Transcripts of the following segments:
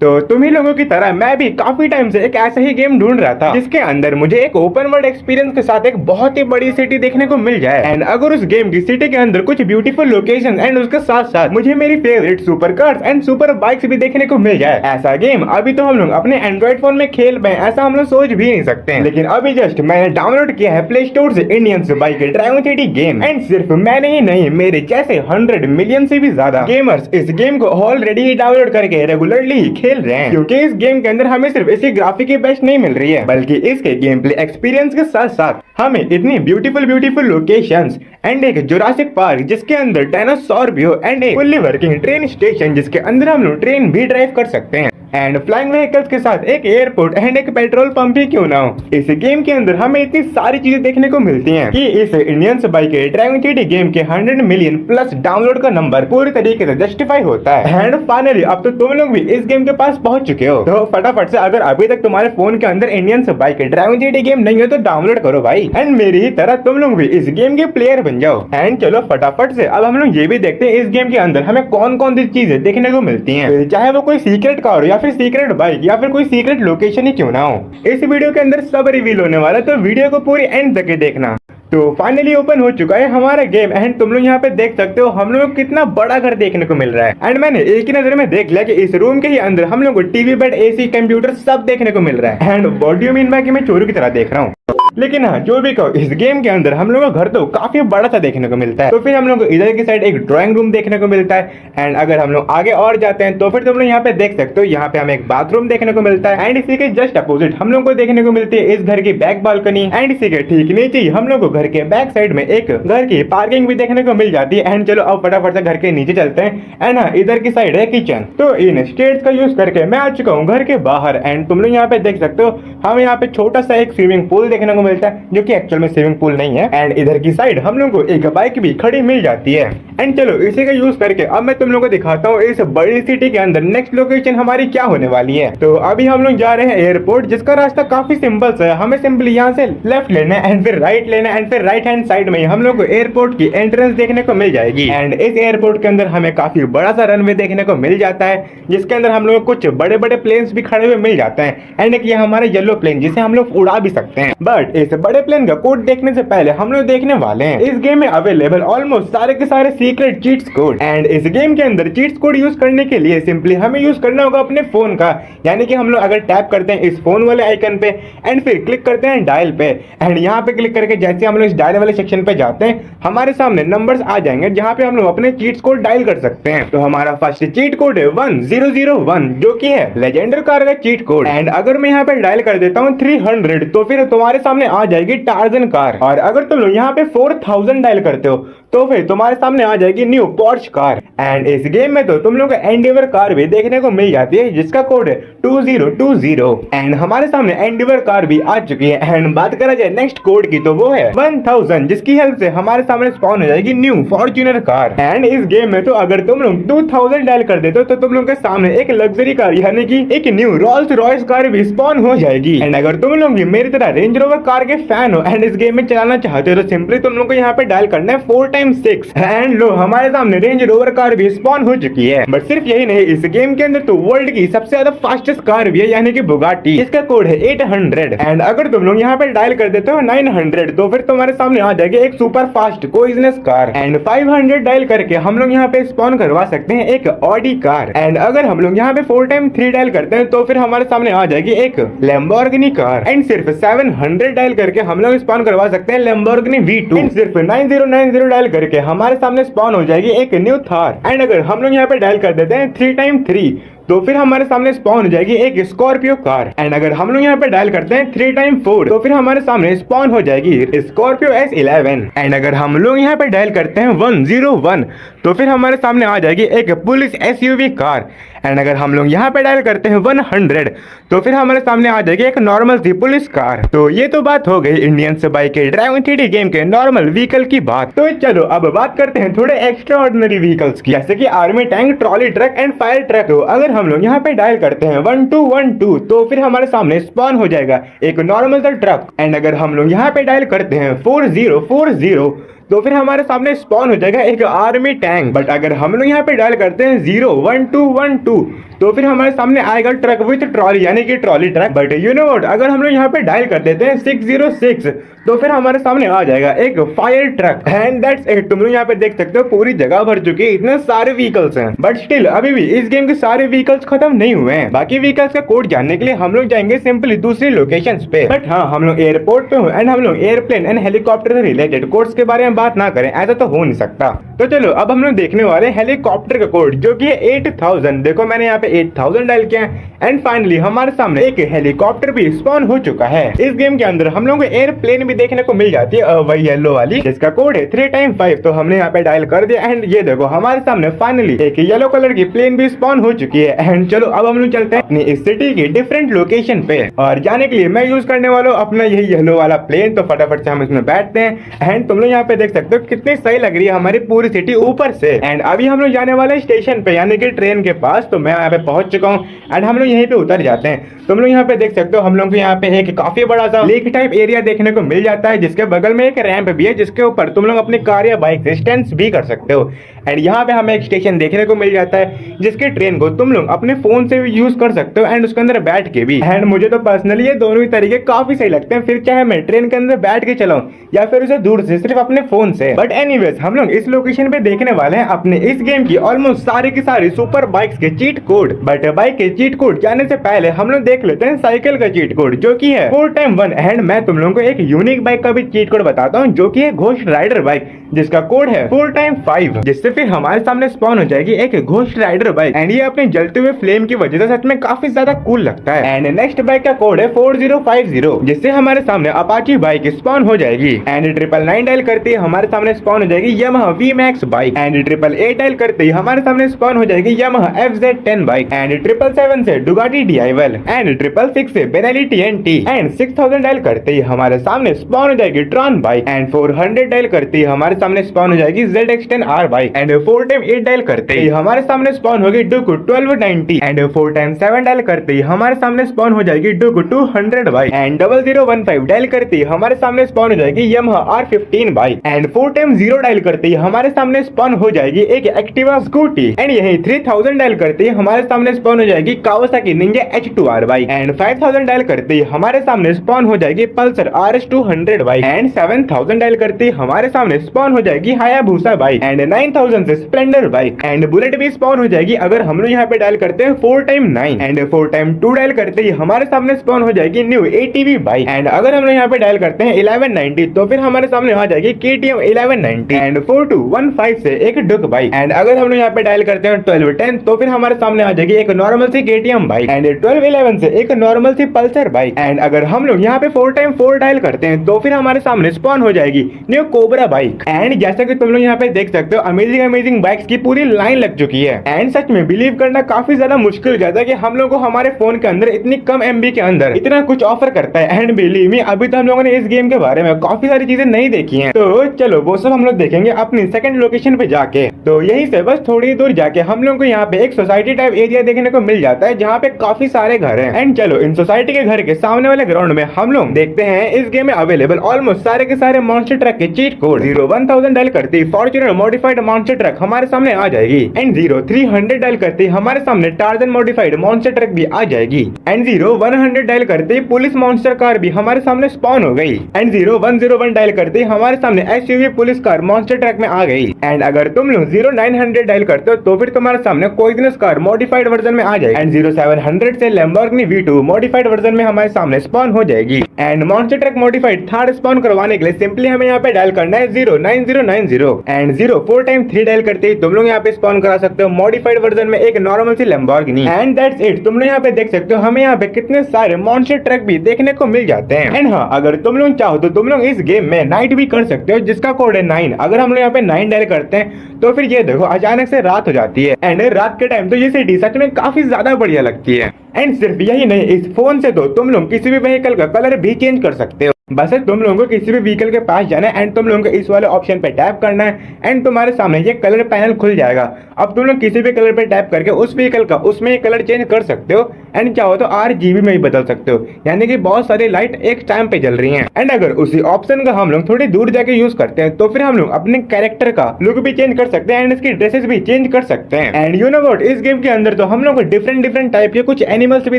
तो तुम्ही लोगों की तरह मैं भी काफी टाइम से एक ऐसा ही गेम ढूंढ रहा था जिसके अंदर मुझे एक ओपन वर्ल्ड एक्सपीरियंस के साथ एक बहुत ही बड़ी सिटी देखने को मिल जाए। एंड अगर उस गेम की सिटी के अंदर कुछ ब्यूटीफुल लोकेशन एंड उसके साथ साथ मुझे मेरी favourite super cars and super bikes भी देखने को मिल जाए, ऐसा गेम अभी तो हम लोग अपने एंड्रॉइड फोन में खेल पाए ऐसा हम लोग सोच भी नहीं सकते हैं। लेकिन अभी जस्ट मैंने डाउनलोड किया है प्ले स्टोर से Indians bike driving city game. And सिर्फ मैंने ही नहीं, मेरे जैसे 100 मिलियन से भी ज्यादा गेमर्स इस गेम को ऑलरेडी ही डाउनलोड करके रेगुलरली खेल रहे हैं, क्योंकि इस गेम के अंदर हमें सिर्फ इसकी ग्राफिक की बेस्ट नहीं मिल रही है बल्कि इसके गेम प्ले एक्सपीरियंस के साथ साथ हमें इतनी ब्यूटीफुल लोकेशंस एंड एक जुरासिक पार्क जिसके अंदर डायनासोर भी हो एंड एक फुल्ली वर्किंग ट्रेन स्टेशन जिसके अंदर हम लोग ट्रेन भी ड्राइव कर सकते हैं एंड फ्लाइंग व्हीकल्स के साथ एक एयरपोर्ट एंड एक पेट्रोल पंप ही क्यों ना हो। इस गेम के अंदर हमें इतनी सारी चीजें देखने को मिलती हैं कि इस Indians bike driving city game के 100 मिलियन प्लस डाउनलोड का नंबर पूरी तरीके से जस्टिफाई होता है। एंड फाइनली अब तो तुम लोग भी इस गेम के पास पहुंच चुके हो, तो फटाफट से अगर अभी तक तुम्हारे फोन के अंदर Indians bike driving city game नहीं है तो डाउनलोड करो भाई, एंड मेरी ही तरह तुम लोग भी इस गेम के प्लेयर बन जाओ। एंड चलो फटाफट से अब हम लोग ये भी देखते हैं इस गेम के अंदर हमें कौन कौन सी चीजें देखने को मिलती है, चाहे वो कोई सीक्रेट कार हो या फिर सीक्रेट बाइक या फिर कोई सीक्रेट लोकेशन ही क्यों ना हो। इस वीडियो के अंदर सब रिवील होने वाला है, तो वीडियो को पूरी एंड तक देखना। तो फाइनली ओपन हो चुका है हमारा गेम एंड तुम लोग यहाँ पे देख सकते हो हम लोग को कितना बड़ा घर देखने को मिल रहा है। एंड मैंने एक ही नजर में देख लिया कि इस रूम के ही अंदर हम लोग को टीवी, बेड, एसी, कंप्यूटर सब देखने को मिल रहा है। And what do you mean by कि मैं चोरों की तरह देख रहा हूँ, लेकिन हाँ जो भी कहो इस गेम के अंदर हम लोगों का घर तो काफी बड़ा सा देखने को मिलता है। तो फिर हम लोग को इधर की साइड एक ड्राइंग रूम देखने को मिलता है एंड अगर हम लोग आगे और जाते हैं तो फिर तुम लोग यहाँ पे देख सकते हो यहाँ पे हमें एक बाथरूम देखने को मिलता है एंड इसी के जस्ट अपोजिट हम लोग को देखने को मिलती है इस घर की बैक बालकनी एंड इसी के ठीक नीचे ही हम लोग को घर के बैक साइड में एक घर की पार्किंग भी देखने को मिल जाती है। एंड चलो अब फटाफट से घर के नीचे चलते हैं एंड हाँ इधर की साइड है किचन। तो इन स्टेयर्स का यूज करके मैं आ चुका हूँ घर के बाहर एंड तुम लोग यहाँ पे देख सकते हो हमें यहाँ पे छोटा सा एक स्विमिंग पूल देखने को मिलता है जो कि एक्चुअल में स्विमिंग पूल नहीं है। एंड इधर की साइड हम लोग को एक बाइक भी खड़ी मिल जाती है। एंड चलो इसी का यूज करके अब मैं तुम लोग को दिखाता हूँ इस बड़ी सिटी के अंदर नेक्स्ट लोकेशन हमारी क्या होने वाली है। तो अभी हम लोग जा रहे हैं एयरपोर्ट, जिसका रास्ता काफी सिंपल सा है, हमें सिंपली यहाँ से लेफ्ट लेना है एंड फिर राइट लेना है एंड फिर राइट हैंड साइड में हम लोग को एयरपोर्ट की एंट्रेंस देखने को मिल जाएगी। एंड इस एयरपोर्ट के अंदर हमें काफी बड़ा सा रनवे देखने को मिल जाता है जिसके अंदर हम लोग कुछ बड़े बड़े प्लेन्स भी खड़े हुए मिल जाते हैं एंड एक ये हमारे येलो प्लेन जिसे हम लोग उड़ा भी सकते हैं। बट इस बड़े प्लेन का कोड देखने से पहले हम लोग देखने वाले हैं इस गेम में अवेलेबल ऑलमोस्ट सारे के सारे सीक्रेट चीट्स कोड। एंड इस गेम के अंदर चीट्स कोड यूज करने के लिए सिंपली हमें यूज करना होगा अपने फोन का, यानी कि हम लोग अगर टैप करते हैं इस फोन वाले आइकन पे एंड फिर क्लिक करते हैं डायल पे एंड यहाँ पे क्लिक करके जैसे हम लोग इस डायल वाले सेक्शन पे जाते हैं हमारे सामने नंबर्स आ जाएंगे जहाँ पे हम लोग अपने चीट्स कोड डायल कर सकते हैं। तो हमारा फर्स्ट चीट कोड है 1001 जो कि है लेजेंडर कार का चीट कोड। एंड अगर मैं यहाँ पे डायल कर देता हूँ 300 तो फिर तुम्हारे सामने आ जाएगी टार्जन कार। और अगर तुम लोग यहाँ पे 4000 डायल करते हो तो फिर तुम्हारे सामने आ जाएगी न्यू पोर्श कार। एंड इस गेम में तो तुम लोग को एंडेवर कार भी देखने को मिल जाती है जिसका कोड है 2020। एंड हमारे सामने एंडेवर कार भी आ चुकी है। एंड बात करा जाए नेक्स्ट कोड की तो वो है 1000 जिसकी हेल्प से हमारे सामने स्पॉन हो जाएगी न्यू फॉर्च्यूनर कार। एंड इस गेम में तो अगर तुम लोग 2000 डायल कर देते हो तो तुम लोग के सामने एक लग्जरी कार यानी कि एक न्यू रोल्स रॉयस कार भी स्पॉन हो जाएगी। एंड अगर तुम लोग भी मेरी तरह रेंज रोवर कार के फैन हो एंड इस गेम में चलाना चाहते हो तो सिंपली तुम लोग को यहाँ पे डायल करना है 4x6 एंड लो हमारे सामने रेंज रोवर कार भी स्पॉन हो चुकी है। बट सिर्फ यही नहीं, इस गेम के अंदर तो वर्ल्ड की सबसे ज्यादा फास्टेस्ट कार भी है यानी कि बुगाटी, इसका कोड है 800। एंड अगर तुम लोग यहाँ पे डायल कर देते हो 900 तो फिर तुम्हारे सामने आ जाएगी एक सुपर फास्ट कोइजनेस कार। एंड 500 डायल करके हम लोग यहाँ पे स्पॉन करवा सकते हैं एक ऑडी कार। एंड अगर हम लोग यहाँ पे 4x3 डायल करते हैं तो फिर हमारे सामने आ जाएगी एक लैम्बोर्गिनी कार। एंड सिर्फ 700 डायल करके हम लोग स्पॉन करवा सकते हैं लैम्बोर्गिनी V2। एंड सिर्फ 9090 डायल करके हमारे सामने स्पॉन हो जाएगी एक न्यू थार। एंड अगर हम लोग यहाँ पे डायल कर देते हैं 3x3 तो फिर हमारे सामने स्पॉन हो जाएगी एक स्कॉर्पियो कार। एंड अगर हम लोग यहाँ पे डायल करते हैं 3x4 तो फिर हमारे सामने स्पॉन हो जाएगी स्कॉर्पियो S11। एंड अगर हम लोग यहाँ पे डायल करते हैं 101 तो फिर हमारे सामने आ जाएगी एक पुलिस SUV कार। एंड अगर हम लोग यहाँ पे डायल करते हैं 100 तो फिर हमारे सामने आ जाएगी एक नॉर्मल सी पुलिस कार। तो ये तो बात हो गई इंडियंस बाइक के ड्राइविंग सिटी गेम के नॉर्मल व्हीकल की बात। तो चलो अब बात करते हैं थोड़े एक्स्ट्रा ऑर्डिनरी व्हीकल्स की, जैसे कि army tank, trolley truck and fire truck. तो अगर हम लोग यहाँ पे डायल करते हैं 1212 तो फिर हमारे सामने स्पॉन हो जाएगा एक नॉर्मल सा ट्रक। एंड अगर हम लोग यहाँ पे डायल करते हैं 4040 तो फिर हमारे सामने स्पॉन हो जाएगा एक आर्मी टैंक। बट अगर हम लोग यहाँ पे डायल करते हैं 01212 तो फिर हमारे सामने आएगा ट्रक विथ ट्रॉली, यानी कि trolley truck. But you know what, अगर हम लोग यहाँ पे डायल कर देते हैं 606 तो फिर हमारे सामने आ जाएगा एक fire truck. And that's it. तुम लोग यहाँ पे देख सकते हो पूरी जगह भर चुकी है, इतने सारे व्हीकल्स हैं। बट स्टिल अभी भी इस गेम के सारे व्हीकल्स खत्म नहीं हुए हैं। बाकी व्हीकल्स का कोड जानने के लिए हम लोग जाएंगे सिंपली दूसरी लोकेशन पे। बट हाँ, हम लोग एयरपोर्ट पे हो एंड हम लोग एयरप्लेन एंड हेलीकॉप्टर से रिलेटेड कोड्स के बारे में बात ना करें, ऐसा तो हो नहीं सकता। तो चलो अब हम लोग देखने वाले हेलीकॉप्टर का कोड, जो की 8000। देखो मैंने यहाँ पे 8000 डायल किया एंड फाइनली हमारे सामने एक हेलीकॉप्टर भी स्पॉन हो चुका है। इस गेम के अंदर हम लोग को एयरप्लेन भी देखने को मिल जाती है, वही येलो वाली, जिसका कोड है 3x5। तो हमने यहाँ पे डायल कर दिया एंड ये देखो हमारे सामने फाइनली एक येलो कलर की प्लेन भी स्पॉन हो चुकी है। एंड चलो अब हम लोग चलते हैं अपनी इस सिटी की डिफरेंट लोकेशन पे, और जाने के लिए मैं यूज करने वाला हूँ अपना यही येलो वाला प्लेन। तो फटाफट से हम इसमें बैठते हैं एंड तुम लोग यहाँ पे देख सकते हो कितनी सही लग रही है हमारी पूरी सिटी ऊपर से। एंड अभी हम लोग जाने वाले स्टेशन पे, यानी कि ट्रेन के पास। तो मैं यहाँ पे पहुंच चुका हूँ एंड हम लोग यहीं पे उतर जाते हैं। तुम लोग यहाँ पे देख सकते हो हम लोग को यहाँ पे एक काफी बड़ा सा लेक टाइप एरिया देखने को मिल जाता है, जिसके बगल में एक रैंप भी है, जिसके ऊपर तुम लोग अपनी कार या बाइक से स्टंट्स भी कर सकते हो। एंड यहाँ पे हमें एक स्टेशन देखने को मिल जाता है, जिसके ट्रेन को तुम लोग अपने फोन से भी यूज कर सकते हो एंड उसके अंदर बैठ के भी। एंड मुझे तो पर्सनली ये दोनों ही तरीके काफी सही लगते हैं, फिर चाहे मैं ट्रेन के अंदर बैठ के चलाऊं या फिर उसे दूर से सिर्फ अपने फोन से। बट एनीवेज हम लोग इस लोकेशन पे देखने वाले हैं अपने इस गेम की ऑलमोस्ट सारी की सारी सुपर बाइक्स के चीट कोड। बट बाइक के चीट कोड जाने से पहले हम लोग देख लेते हैं साइकिल का चीट कोड, जो की है 4x1। एंड मैं तुम लोगों को एक यूनिक बाइक का भी चीट कोड बताता हूँ, जो की है घोस्ट राइडर बाइक, जिसका कोड है 4x5, जिससे फिर हमारे सामने स्पॉन हो जाएगी एक घोस्ट राइडर बाइक। एंड ये अपने जलते हुए फ्लेम की वजह से सच में काफी ज्यादा कूल लगता है। एंड नेक्स्ट बाइक का कोड है 4050, जिससे हमारे सामने अपाची बाइक स्पॉन हो जाएगी। एंड 999 डायल करते ही हमारे सामने स्पॉन हो जाएगी Yamaha VMAX bike. And 888 dial करते ही हमारे सामने स्पॉन हो जाएगी यामाहा FZ10 बाइक। एंड 777 से डुगाटी DIval। एंड 666 से बेनेली TNT। एंड 6000 डायल करते ही हमारे सामने स्पॉन हो जाएगी ट्रॉन बाइक। एंड 400 डायल करते ही हमारे सामने स्पॉन हो जाएगी ZX10R bike. And 4x8 dial करते ही हमारे सामने स्पॉन होगी डुक 1290। एंड 4x7 डायल करते ही हमारे सामने स्पॉन हो जाएगी डुक 200 बाइक। एंड 0015 डायल करते ही हमारे सामने स्पॉन हो जाएगी Yamaha R15 bike. And 4x0 dial करते ही हमारे सामने स्पॉन हो जाएगी एक एक्टिवा स्कूटी। एंड यही 3000 डायल करते ही हमारे सामने स्पॉन हो जाएगी Kawasaki Ninja H2R bike. And 5000 dial करते ही हमारे सामने स्पॉन हो जाएगी Pulsar RS200 bike. And 7000 dial करते ही हमारे सामने स्पॉन हो जाएगी हायाबुसा बाइक। एंड 9000 से स्प्लेंडर बाइक। एंड बुलेट भी स्पॉन हो जाएगी अगर हम लोग यहाँ पे डायल करते हैं 4x9। एंड 4x2 डायल करते ही हमारे सामने स्पॉन हो जाएगी न्यू ATV बाइक। एंड अगर हम लोग यहाँ पे डायल करते हैं 1190 तो फिर हमारे सामने आ जाएगी KTM 1190। एंड 4215 से एक डुक बाइक। एंड अगर हम लोग यहाँ पे डायल करते हैं 1210 तो फिर हमारे सामने आ जाएगी एक नॉर्मल सी KTM बाइक। एंड 1211 से एक नॉर्मल सी पल्सर बाइक। एंड अगर हम लोग यहाँ पे 4x4 डायल करते हैं तो फिर हमारे सामने स्पॉन हो जाएगी न्यू कोबरा बाइक। एंड जैसा कि तुम लोग यहाँ पे देख सकते हो अमेजिंग बाइक्स की पूरी लाइन लग चुकी है। एंड सच में बिलीव करना काफी ज्यादा मुश्किल हो जाता है कि हम लोग को हमारे फोन के अंदर इतनी कम MB के अंदर इतना कुछ ऑफर करता है। एंड बिलीव मी, अभी तो हम लोगों ने इस गेम के बारे में काफी सारी चीजें नहीं देखी हैं, तो चलो वो सब हम लोग देखेंगे अपनी सेकंड लोकेशन पे जाके। तो यहीं से बस थोड़ी दूर जाके हम लोग को यहाँ पे एक सोसाइटी टाइप एरिया देखने को मिल जाता है, जहाँ पे काफी सारे घर हैं। एंड चलो इन सोसाइटी के घर के सामने वाले ग्राउंड में हम लोग देखते हैं इस गेम में अवेलेबल ऑलमोस्ट सारे के सारे मॉन्स्टर ट्रक के चीट कोड। 01000 डायल करती फॉर्च्यूनर मॉडिफाइड मॉन्स्टर ट्रक हमारे सामने आ जाएगी। एंड 0300 डायल करते हमारे सामने टार्जन मॉडिफाइड मॉन्स्टर ट्रक भी आ जाएगी। एंड 0100 डायल करते पुलिस मॉन्स्टर कार भी हमारे सामने स्पॉन हो गई। एंड 0101 डायल करते हमारे सामने SUV police car monster truck में आ गई। एंड अगर तुम लोग 0900 डायल करते हो तो फिर तुम्हारे सामने पॉइजनस कार मॉडिफाइड वर्जन में आ जाएगी। एंड 0700 से लैम्बोर्गिनी V2 मॉडिफाइड वर्जन में हमारे सामने स्पॉन हो जाएगी। And monster truck modified third spawn करवाने के लिए सिंपली हमें यहाँ पे डायल करना है 09090। एंड 04x3 डायल करते ही तुम लोग यहाँ पे स्पॉन करा सकते हो मॉडिफाइड वर्जन में एक नॉर्मल सी लैम्बोर्गिनी। And that's it. तुम लोग यहाँ पे देख सकते हो हमें यहाँ पे कितने सारे मॉन्स्टर ट्रक भी देखने को मिल जाते हैं। एंड हाँ, अगर तुम लोग चाहो तो तुम लोग इस गेम में नाइट भी कर सकते हो, जिसका कोड है 9। अगर हम लोग यहाँ पे 9 डायल करते हैं तो फिर ये देखो अचानक से रात हो जाती है। एंड रात के टाइम तो ये सिटी सच में काफी ज्यादा बढ़िया लगती है। एंड सिर्फ यही नहीं, इस फोन से तो तुम लोग किसी भी व्हीकल का कलर भी चेंज कर सकते हो। बस तुम लोगों को किसी भी व्हीकल के पास जाना है एंड तुम लोगों को इस वाले ऑप्शन पे टैप करना है एंड तुम्हारे सामने ये कलर पैनल खुल जाएगा। अब तुम लोग किसी भी कलर पे टैप करके उस व्हीकल का उसमें कलर चेंज कर सकते हो। एंड चाहो तो RGB में भी बदल सकते हो, यानी कि बहुत सारी लाइट एक टाइम पे जल रही हैं। एंड अगर उसी ऑप्शन का हम लोग थोड़ी दूर जाके यूज करते हैं तो फिर हम लोग अपने कैरेक्टर का लुक भी चेंज कर सकते हैं एंड इसकी ड्रेसेस भी चेंज कर सकते हैं। एंड यू नो व्हाट, इस गेम के अंदर तो हम लोग को डिफरेंट डिफरेंट टाइप के कुछ एनिमल्स भी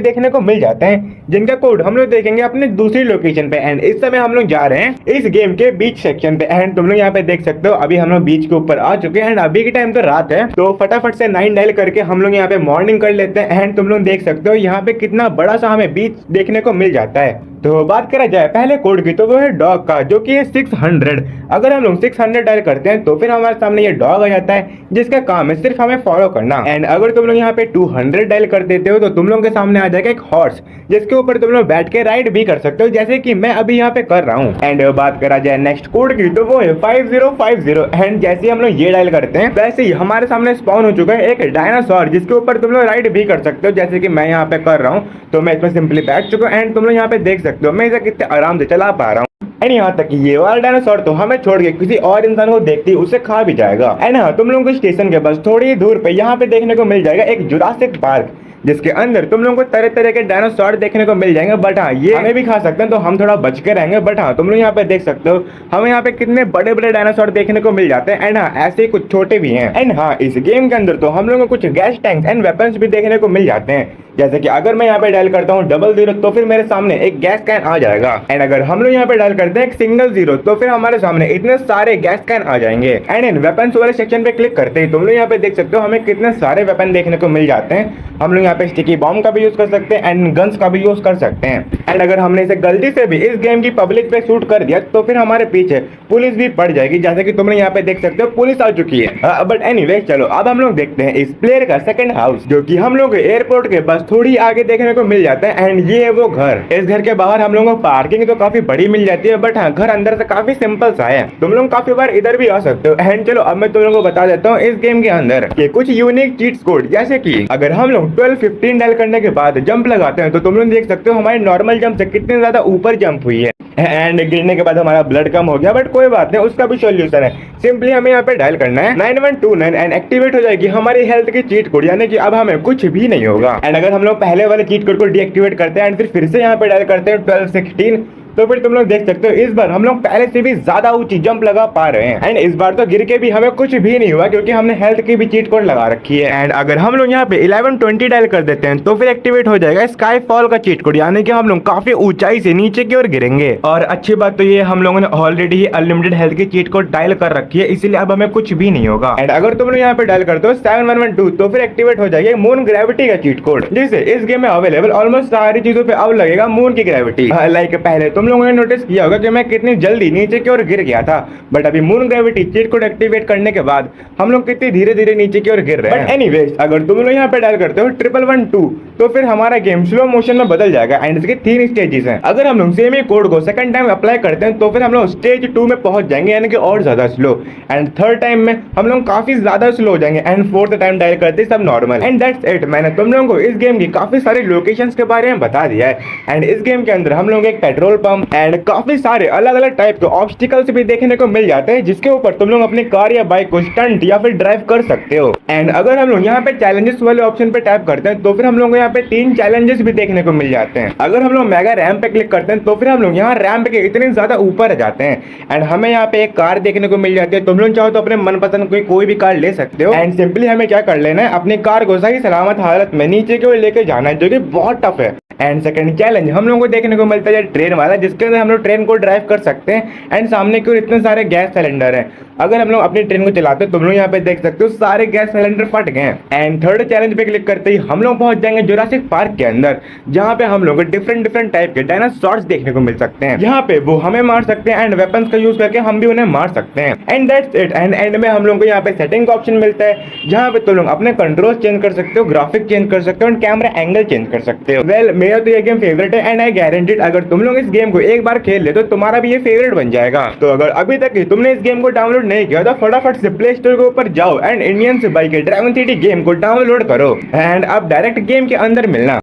देखने को मिल जाते हैं, जिनका कोड हम लोग देखेंगे अपने दूसरी लोकेशन पे। एंड इस समय हम लोग जा रहे हैं इस गेम के बीच सेक्शन पे। एंड तुम लोग यहाँ पे देख सकते हो अभी हम लोग बीच के ऊपर आ चुके हैं एंड अभी के टाइम तो रात है, तो फटाफट से 9 डायल करके हम लोग यहाँ पे मॉर्निंग कर लेते हैं। एंड तुम लोग देख सकते हो यहाँ पे कितना बड़ा सा हमें बीच देखने को मिल जाता है। तो बात करा जाए पहले कोड की तो वो है डॉग का, जो कि है 600। अगर हम लोग 600 डायल करते हैं तो फिर हमारे सामने ये डॉग आ जाता है, जिसका काम है सिर्फ हमें फॉलो करना। एंड अगर तुम लोग यहाँ पे 200 डायल कर देते हो तो तुम लोगों के सामने आ जाएगा एक हॉर्स, जिसके ऊपर तुम लोग बैठ के राइड भी कर सकते हो, जैसे कि मैं अभी यहाँ पे कर रहा हूँ। एंड बात करा जाए नेक्स्ट कोड की तो वो है 5050। एंड जैसे हम लोग ये डायल करते हैं वैसे ही हमारे सामने स्पॉन हो चुका है एक डायनासोर, जिसके ऊपर तुम लोग राइड भी कर सकते हो, जैसे कि मैं यहाँ पे कर रहा हूँ। तो मैं इसमें सिंपली बैठ चुका हूँ एंड तुम लोग यहाँ पे देख सकते हो मैं इसे कितने आराम से चला पा रहा हूँ। एंड यहाँ तक ये वाला डायनासोर तो हमें छोड़ के किसी और इंसान को देखते ही उसे खा भी जाएगा। एंड हाँ, तुम लोगों को स्टेशन के बस थोड़ी ही दूर पे यहाँ पे देखने को मिल जाएगा एक जुरासिक पार्क, जिसके अंदर तुम लोगों को तरह तरह के डायनासोर देखने को मिल जाएंगे। बट हाँ, ये हमें भी खा सकते हैं तो हम थोड़ा बच के रहेंगे। बट हाँ, तुम लोग यहाँ पे देख सकते हो हमें यहाँ पे कितने बड़े बड़े डायनासोर देखने को मिल जाते हैं। एंड हाँ, ऐसे ही कुछ छोटे भी हैं। एंड हाँ, इस गेम के अंदर तो हम लोगों को कुछ गैस टैंक्स एंड वेपन्स भी देखने को मिल जाते हैं, जैसे कि अगर मैं यहाँ पे डायल करता हूँ 00 तो फिर मेरे सामने एक गैस कैन आ जाएगा। एंड अगर हम लोग यहाँ पे डायल करते हैं एक 0 तो फिर हमारे सामने इतने सारे गैस कैन आ जाएंगे। एंड इन वेपन्स वाले सेक्शन पे क्लिक करते ही तुम लोग यहाँ पे देख सकते हो हमें कितने सारे वेपन देखने को मिल जाते हैं। हम लोग यहाँ पे स्टिकी बॉम्ब का भी यूज कर सकते हैं एंड गन्स का भी यूज कर सकते हैं। एंड अगर हमने इसे गलती से भी इस गेम की पब्लिक पे शूट कर दिया तो फिर हमारे पीछे पुलिस भी पड़ जाएगी, जैसे कि तुम लोग यहाँ पे देख सकते हो पुलिस आ चुकी है। बट एनीवे चलो अब हम लोग देखते हैं इस प्लेयर का सेकंड हाउस, जो कि हम लोग एयरपोर्ट के बस थोड़ी आगे देखने को मिल जाता है। एंड ये है वो घर। इस घर के बाहर हम लोगों को पार्किंग तो काफी बड़ी मिल जाती है, बट हाँ, घर अंदर से काफी सिंपल सा है। तुम लोग काफी बार इधर भी आ सकते हो। एंड चलो अब मैं तुम लोगों को बता देता हूँ इस गेम के अंदर ये कुछ यूनिक चीट्स कोड, जैसे कि अगर हम लोग 12-15 डायल करने के बाद जंप लगाते हैं तो तुम लोग देख सकते हो हमारे नॉर्मल जंप से कितने ज्यादा ऊपर जंप हुई है। एंड गिरने के बाद हमारा ब्लड कम हो गया, बट कोई बात नहीं, उसका भी सॉल्यूशन है। सिंपली हमें यहाँ पे डायल करना है 9129 एंड एक्टिवेट हो जाएगी हमारी हेल्थ की चीट कोड, यानी कि अब हमें कुछ भी नहीं होगा। एंड अगर हम लोग पहले वाले चीट कोड को डीएक्टिवेट करते हैं एंड फिर से यहाँ पे डायल करते हैं 1216 तो फिर तुम लोग देख सकते हो इस बार हम लोग पहले से भी ज्यादा ऊंची जंप लगा पा रहे हैं। एंड इस बार तो गिर के भी हमें कुछ भी नहीं हुआ, क्योंकि हमने हेल्थ की भी चीट कोड लगा रखी है। एंड अगर हम लोग यहाँ पे 1120 डायल कर देते हैं तो फिर एक्टिवेट हो जाएगा स्काई फॉल का चीट कोड, यानी कि हम लोग काफी ऊंचाई से नीचे की ओर गिरेंगे। और अच्छी बात तो ये हम लोगों ने ऑलरेडी ही अनलिमिटेड हेल्थ की चीट कोड डायल कर रखी है, इसीलिए अब हमें कुछ भी नहीं होगा। एंड अगर तुम लोग यहाँ पे डायल करते हो 7112 तो फिर एक्टिवेट हो जाएगी मून ग्रेविटी का चीट कोड, जिससे इस गेम में अवेलेबल ऑलमोस्ट सारी चीजों पे अब लगेगा मून की ग्रेविटी। लाइक पहले तुम लोगों ने नोटिस किया होगा कि मैं कितनी जल्दी नीचे की ओर गिर गया था, बट अभी moon gravity cheat code activate करने के बाद हम लोग कितनी धीरे धीरे नीचे की ओर गिर रहे हैं। एनीवेज अगर तुम लोग यहाँ पे डायल करते हो 1112 तो फिर हमारा गेम स्लो मोशन में बदल जाएगा। एंड इसके 3 स्टेजेस हैं। अगर हम लोग सेम ही कोड को सेकंड टाइम अप्लाई करते हैं तो फिर हम लोग स्टेज 2 में पहुंच जाएंगे, यानी कि और ज्यादा स्लो। एंड थर्ड टाइम में हम लोग काफी ज्यादा स्लो हो जाएंगे एंड फोर्थ टाइम डायल करते सब नॉर्मल। And that's it. मैंने तुम लोगों को इस गेम की काफी सारी लोकेशंस के बारे में बता दिया है। एंड इस गेम के अंदर हम लोग एक पेट्रोल पंप एंड काफी सारे अलग अलग टाइप के ऑब्स्टिकल्स भी देखने को मिल जाते हैं, जिसके ऊपर तुम लोग अपनी कार या बाइक को स्टंट या फिर ड्राइव कर सकते हो। एंड अगर हम लोग यहाँ पे चैलेंजेस वाले ऑप्शन पे टैप करते हैं तो फिर हम लोग को यहाँ पे 3 चैलेंजेस भी देखने को मिल जाते हैं। अगर हम लोग मेगा रैंप पे क्लिक करते हैं तो फिर हम लोग यहाँ रैंप के इतने ज्यादा ऊपर आ जाते हैं। एंड हमें यहाँ पे एक कार देखने को मिल जाती है। तुम लोग चाहो तो अपने मनपसंद कोई भी कार ले सकते हो। एंड सिंपली हमें क्या कर लेना है, अपनी कार को सही सलामत हालत में नीचे की ओर लेके जाना है, जो कि बहुत टफ है। एंड सेकंड चैलेंज हम लोगों को देखने को मिलता है ट्रेन वाला, जिसके अंदर हम लोग ट्रेन को ड्राइव कर सकते हैं। एंड सामने की ओर इतने सारे गैस सिलेंडर हैं। अगर हम लोग अपनी ट्रेन को चलाते हैं तुम लोग यहाँ पे देख सकते हो सारे गैस सिलेंडर फट गए हैं। एंड थर्ड चैलेंज पे क्लिक करते ही हम लोग पहुंच जाएंगे जुरासिक पार्क के अंदर, जहाँ पे हम लोग डिफरेंट टाइप के डायनासोर्स देखने को मिल सकते हैं। यहाँ पे वो हमें मार सकते हैं एंड वेपन्स का यूज करके हम भी उन्हें मार सकते हैं। And that's it. And and में हम लोग को यहाँ पे सेटिंग का ऑप्शन मिलता है, जहाँ पे तुम लोग अपने कंट्रोल चेंज कर सकते हो, ग्राफिक चेंज कर सकते हो, कैमरा एंगल चेंज कर सकते हो। वेल मेरा तो ये गेम फेवरेट है एंड आई गारंटीड अगर तुम लोग इस गेम को एक बार खेल ले तो तुम्हारा भी ये फेवरेट बन जाएगा। तो अगर अभी तक ही तुमने इस गेम को डाउनलोड नहीं किया तो फटाफट से प्ले स्टोर के ऊपर जाओ एंड इंडियन से बाइक के ड्रैगन सिटी गेम को डाउनलोड करो एंड अब डायरेक्ट गेम के अंदर मिलना।